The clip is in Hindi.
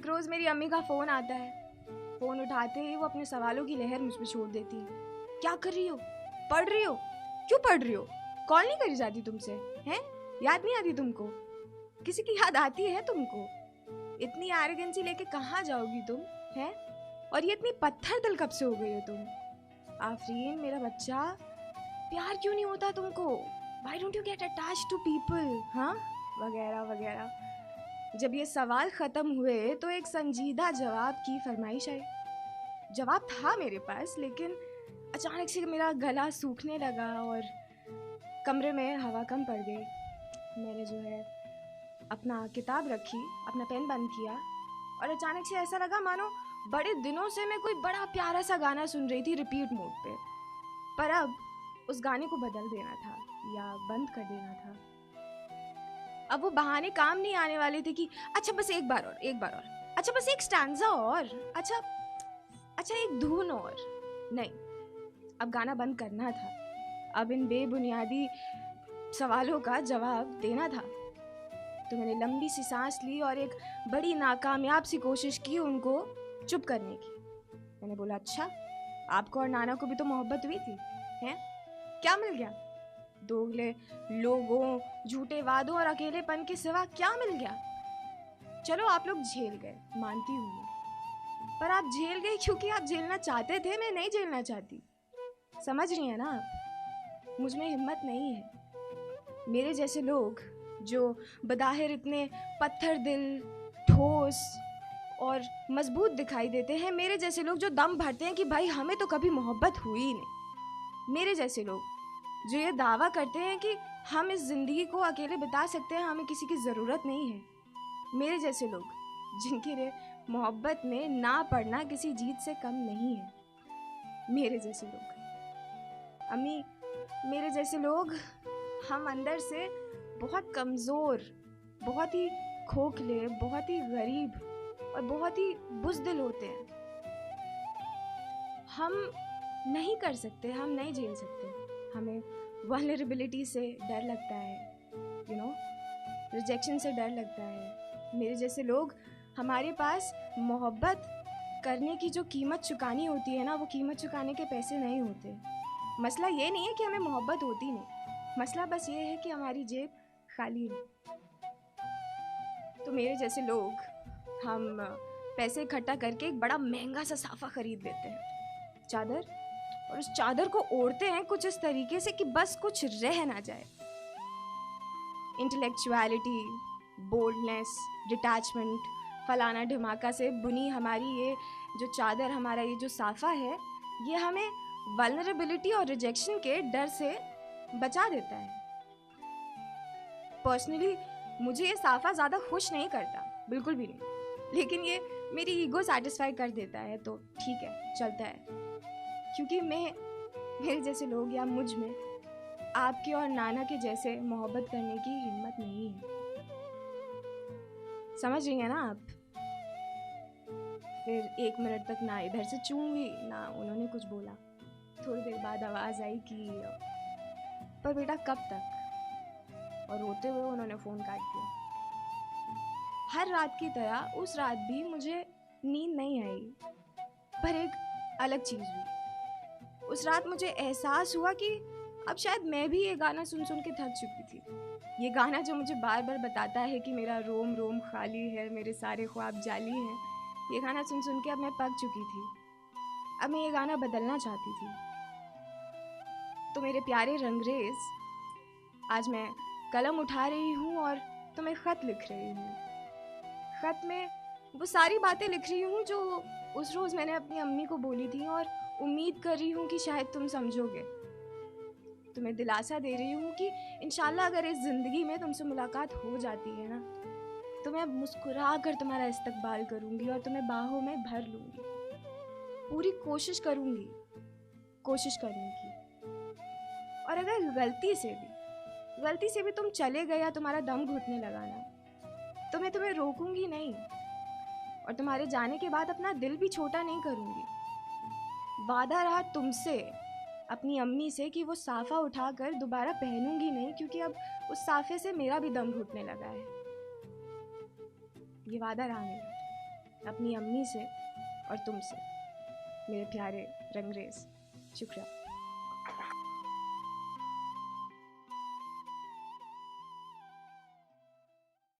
एक रोज़ मेरी अम्मी का फ़ोन आता है। फ़ोन उठाते ही वो अपने सवालों की लहर मुझ पे छोड़ देती है। क्या कर रही हो? पढ़ रही हो? क्यों पढ़ रही हो? कॉल नहीं करी जाती तुमसे? हैं? याद नहीं आती तुमको? किसी की याद आती है तुमको? इतनी एरोगेंसी लेके कहाँ जाओगी तुम? हैं? और ये इतनी पत्थर दिल कब से हो गई हो तुम? आफरीन मेरा बच्चा, प्यार क्यों नहीं होता तुमको? Why don't you get attached to people? हाँ, वगैरह वगैरह। जब ये सवाल ख़त्म हुए तो एक संजीदा जवाब की फरमाइश आई। जवाब था मेरे पास, लेकिन अचानक से मेरा गला सूखने लगा और कमरे में हवा कम पड़ गई। मैंने जो है अपना किताब रखी, अपना पेन बंद किया और अचानक से ऐसा लगा मानो बड़े दिनों से मैं कोई बड़ा प्यारा सा गाना सुन रही थी रिपीट मोड पे। पर अब उस गाने को बदल देना था या बंद कर देना था। अब वो बहाने काम नहीं आने वाले थे कि अच्छा बस एक बार और, अच्छा बस एक स्टैंजा और, अच्छा एक धुन और। नहीं, अब गाना बंद करना था। अब इन बेबुनियादी सवालों का जवाब देना था। तो मैंने लंबी सी सांस ली और एक बड़ी नाकामयाब सी कोशिश की उनको चुप करने की। मैंने बोला, अच्छा आपको और नाना को भी तो मोहब्बत हुई थी, हैं? क्या मिल गया? दोगले लोगों, झूठे वादों और अकेलेपन के सिवा क्या मिल गया? चलो आप लोग झेल गए, मानती हूँ मैं, पर आप झेल गए क्योंकि आप झेलना चाहते थे, मैं नहीं झेलना चाहती। समझ रही हैं ना आप? मुझ में हिम्मत नहीं है। मेरे जैसे लोग जो बज़ाहिर इतने पत्थर दिल, ठोस और मजबूत दिखाई देते हैं, मेरे जैसे लोग जो दम भरते हैं कि भाई हमें तो कभी मोहब्बत हुई ही नहीं, मेरे जैसे लोग जो ये दावा करते हैं कि हम इस ज़िंदगी को अकेले बिता सकते हैं, हमें किसी की ज़रूरत नहीं है, मेरे जैसे लोग जिनके लिए मोहब्बत में ना पड़ना किसी जीत से कम नहीं है, मेरे जैसे लोग। अम्मी, मेरे जैसे लोग हम अंदर से बहुत कमज़ोर, बहुत ही खोखले, बहुत ही गरीब और बहुत ही बुज़दिल होते हैं। हम नहीं कर सकते, हम नहीं झेल सकते। हमें वल्नरेबिलिटी से डर लगता है, यू नो, रिजेक्शन से डर लगता है। मेरे जैसे लोग, हमारे पास मोहब्बत करने की जो कीमत चुकानी होती है ना, वो कीमत चुकाने के पैसे नहीं होते। मसला ये नहीं है कि हमें मोहब्बत होती नहीं, मसला बस ये है कि हमारी जेब खाली है। तो मेरे जैसे लोग, हम पैसे इकट्ठा करके एक बड़ा महंगा सा साफा खरीद लेते हैं, चादर, और उस चादर को ओढ़ते हैं कुछ इस तरीके से कि बस कुछ रह ना जाए। इंटेलेक्चुअलिटी, बोल्डनेस, डिटैचमेंट, फलाना ढिमाका से बुनी हमारी ये जो चादर, हमारा ये जो साफा है, ये हमें वल्नरेबिलिटी और रिजेक्शन के डर से बचा देता है। पर्सनली मुझे ये साफा ज़्यादा खुश नहीं करता, बिल्कुल भी नहीं, लेकिन ये मेरी ईगो सेटिस्फाई कर देता है, तो ठीक है, चलता है। क्योंकि मेरे जैसे लोग या मुझ में आपके और नाना के जैसे मोहब्बत करने की हिम्मत नहीं है। समझ रही हैं ना आप? फिर 1 मिनट तक ना इधर से चूंगी ना उन्होंने कुछ बोला। थोड़ी देर बाद आवाज़ आई कि पर बेटा कब तक? और रोते हुए उन्होंने फ़ोन काट दिया। हर रात की तरह उस रात भी मुझे नींद नहीं आई, पर एक अलग चीज़ हुई। उस रात मुझे एहसास हुआ कि अब शायद मैं भी ये गाना सुन सुन के थक चुकी थी। ये गाना जो मुझे बार बार बताता है कि मेरा रोम रोम खाली है, मेरे सारे ख्वाब जाली हैं, ये गाना सुन सुन के अब मैं पक चुकी थी। अब मैं ये गाना बदलना चाहती थी। तो मेरे प्यारे रंगरेज, आज मैं कलम उठा रही हूँ और तुम्हें ख़त लिख रही हूँ। ख़त में वो सारी बातें लिख रही हूँ जो उस रोज़ मैंने अपनी अम्मी को बोली थी, और उम्मीद कर रही हूँ कि शायद तुम समझोगे। तुम्हें दिलासा दे रही हूँ कि इंशाल्लाह अगर इस ज़िंदगी में तुमसे मुलाकात हो जाती है ना, तो मैं मुस्कुरा कर तुम्हारा इस्तकबाल करूँगी और तुम्हें बाहों में भर लूँगी। पूरी कोशिश करूँगी कोशिश करने की। और अगर गलती से भी तुम चले गए या तुम्हारा दम घुटने लगा ना, तो मैं तुम्हें रोकूंगी नहीं, और तुम्हारे जाने के बाद अपना दिल भी छोटा नहीं करूँगी। वादा रहा तुमसे, अपनी अम्मी से, कि वो साफ़ा उठाकर दोबारा पहनूंगी नहीं, क्योंकि अब उस साफ़े से मेरा भी दम घुटने लगा है। ये वादा रहा मेरा। अपनी अम्मी से और तुमसे, मेरे प्यारे रंगरेज। शुक्रिया।